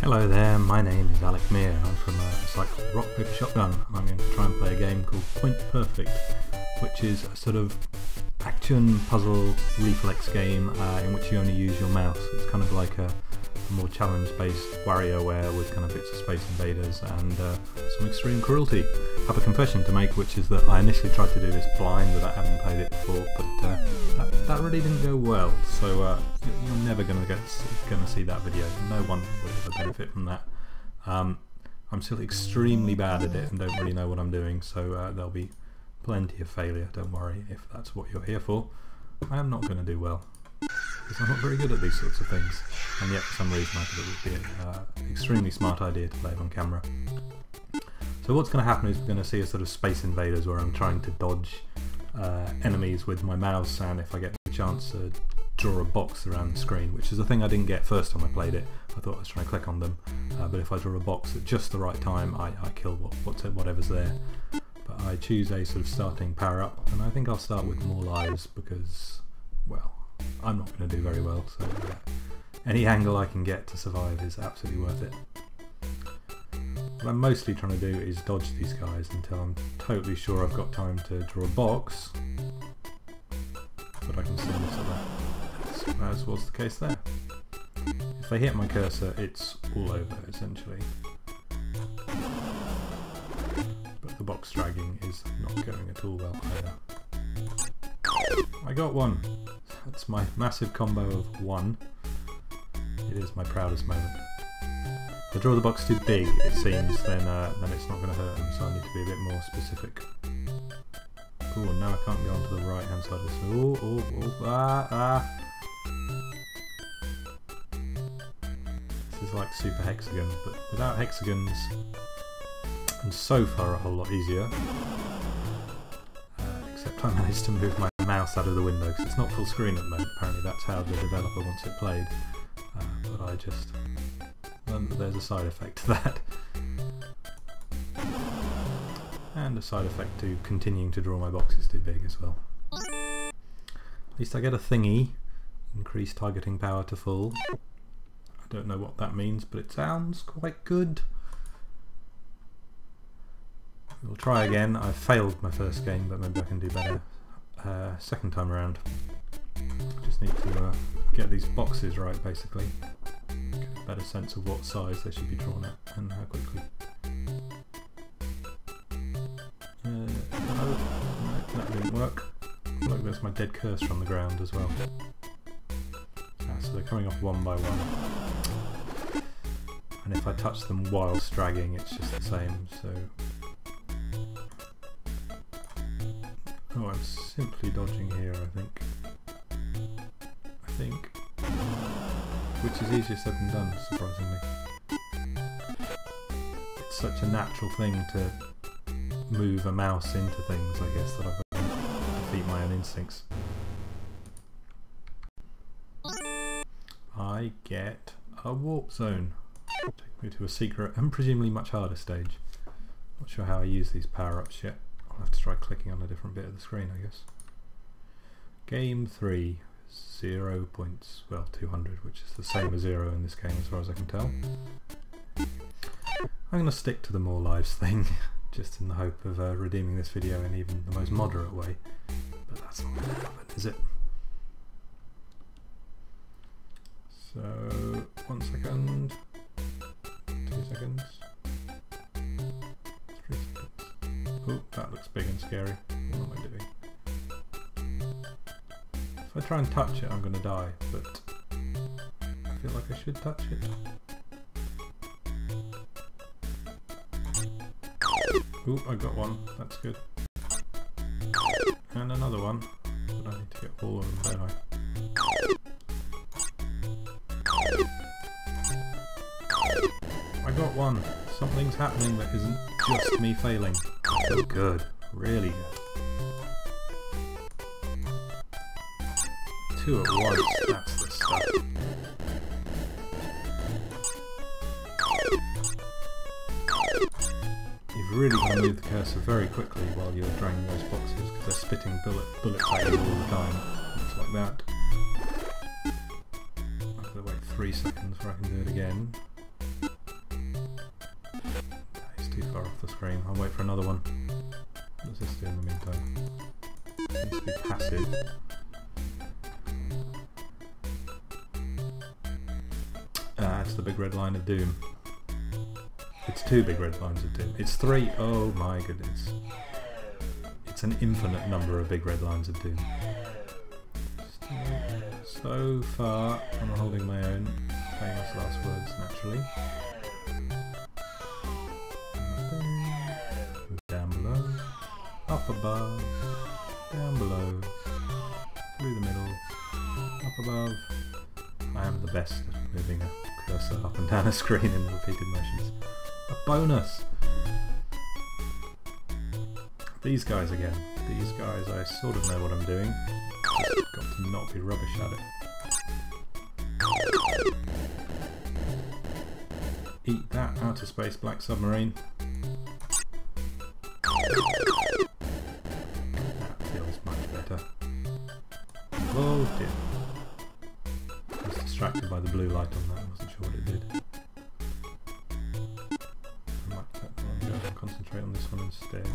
Hello there, my name is Alec Meir. I'm from a site called Rock Paper Shotgun, and I'm going to try and play a game called Point Perfect, which is a sort of action puzzle reflex game in which you only use your mouse. It's kind of like a more challenge-based WarioWare with kind of bits of Space Invaders and some extreme cruelty. I have a confession to make, which is that I initially tried to do this blind without having played it before, but that really didn't go well. So you're never going to see that video. No one will ever benefit from that. I'm still extremely bad at it and don't really know what I'm doing, so there'll be plenty of failure. Don't worry if that's what you're here for. I am not going to do well, because I'm not very good at these sorts of things, and yet for some reason I thought it would be an extremely smart idea to play it on camera. So what's going to happen is we're going to see a sort of Space Invaders where I'm trying to dodge enemies with my mouse, and if I get the chance to draw a box around the screen, which is a thing I didn't get first time I played it. I thought I was trying to click on them, but if I draw a box at just the right time, I kill whatever's there. But I choose a sort of starting power up, and I think I'll start with more lives because, well, I'm not going to do very well, so any angle I can get to survive is absolutely worth it. What I'm mostly trying to do is dodge these guys until I'm totally sure I've got time to draw a box, but I can still miss at that, as was the case there. If I hit my cursor, it's all over essentially, but the box dragging is not going at all well either. I got one! That's my massive combo of one. It is my proudest moment. If I draw the box too big, it seems, then it's not going to hurt them, so I need to be a bit more specific. Oh, now I can't go onto the right hand side of this. This is like Super Hexagon, but without hexagons, and so far a whole lot easier. Except I managed to move my mouse out of the window because it's not full screen at the moment. Apparently that's how the developer wants it played, but I just learned that there's a side effect to that, and a side effect to continuing to draw my boxes too big as well. At least I get a thingy, increase targeting power to full. I don't know what that means, but it sounds quite good. We'll try again. I failed my first game, but maybe I can do better second time around. Just need to get these boxes right, basically. Get a better sense of what size they should be drawn at and how quickly. No, that didn't work. Look, there's my dead cursor on the ground as well. So they're coming off one by one. And if I touch them whilst dragging, it's just the same, so... Oh, I'm simply dodging here, I think. Which is easier said than done, surprisingly. It's such a natural thing to move a mouse into things, I guess, that I've got to defeat my own instincts. I get a warp zone. Take me to a secret and presumably much harder stage. Not sure how I use these power-ups yet. I'll have to try clicking on a different bit of the screen, I guess. Game 3, 0 points, well 200, which is the same as 0 in this game as far as I can tell. I'm going to stick to the more lives thing, just in the hope of redeeming this video in even the most moderate way, but that's not going to happen, is it? So, 1 second, 2 seconds, 3 seconds. Oh, that looks big and scary. What am I doing? If I try and touch it, I'm going to die, but I feel like I should touch it. Oh, I got one. That's good. And another one. But I need to get all of them, don't I? I got one. Something's happening that isn't just me failing. Oh, good. Really good. 2 at once. That's the stuff. You've really got to move the cursor very quickly while you're dragging those boxes because they're spitting bullets at you all the time. Looks like that. I've got to wait 3 seconds before I can do it again. screen. I'll wait for another one. What does this do in the meantime? Seems to be passive. It's the big red line of doom. It's 2 big red lines of doom. It's 3. Oh my goodness. It's an infinite number of big red lines of doom. So far, I'm holding my own. Famous last words, naturally. Down below, up above, down below, through the middle, up above. I am the best at moving a cursor up and down a screen in repeated motions. A bonus! These guys again. These guys, I sort of know what I'm doing. Just got to not be rubbish at it. Eat that, outer space black submarine. That feels much better. Oh dear. I was distracted by the blue light on that, I wasn't sure what it did. I might let that one go and concentrate on this one instead.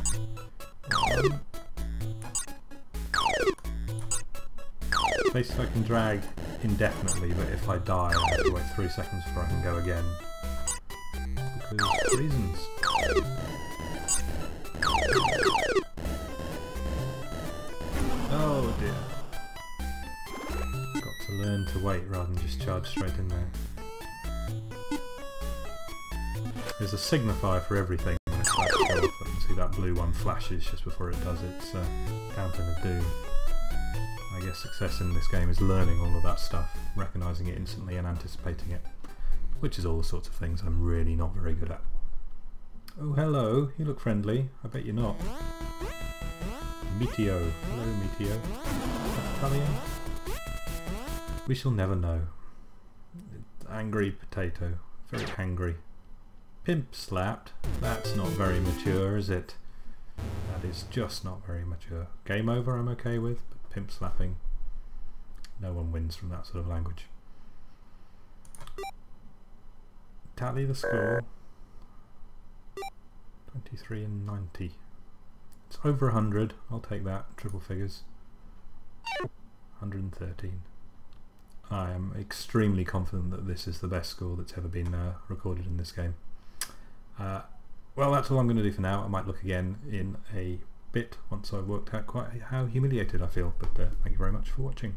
Places I can drag indefinitely, but if I die I have to wait 3 seconds before I can go again. Because reasons. Oh dear. Got to learn to wait rather than just charge straight in there. There's a signifier for everything when it's about to go off. I can see that blue one flashes just before it does its counting of doom. I guess success in this game is learning all of that stuff, recognising it instantly and anticipating it, which is all the sorts of things I'm really not very good at. Oh hello, you look friendly. I bet you're not. Meteo. Hello Meteo. Italian? We shall never know. Angry potato. Very angry. Pimp slapped. That's not very mature, is it? That is just not very mature. Game over I'm okay with, but pimp slapping, no one wins from that sort of language. Tally the score. 23 and 90. It's over 100, I'll take that, triple figures. 113. I am extremely confident that this is the best score that's ever been recorded in this game. Well, that's all I'm going to do for now. I might look again in a bit once I've worked out quite how humiliated I feel, but thank you very much for watching.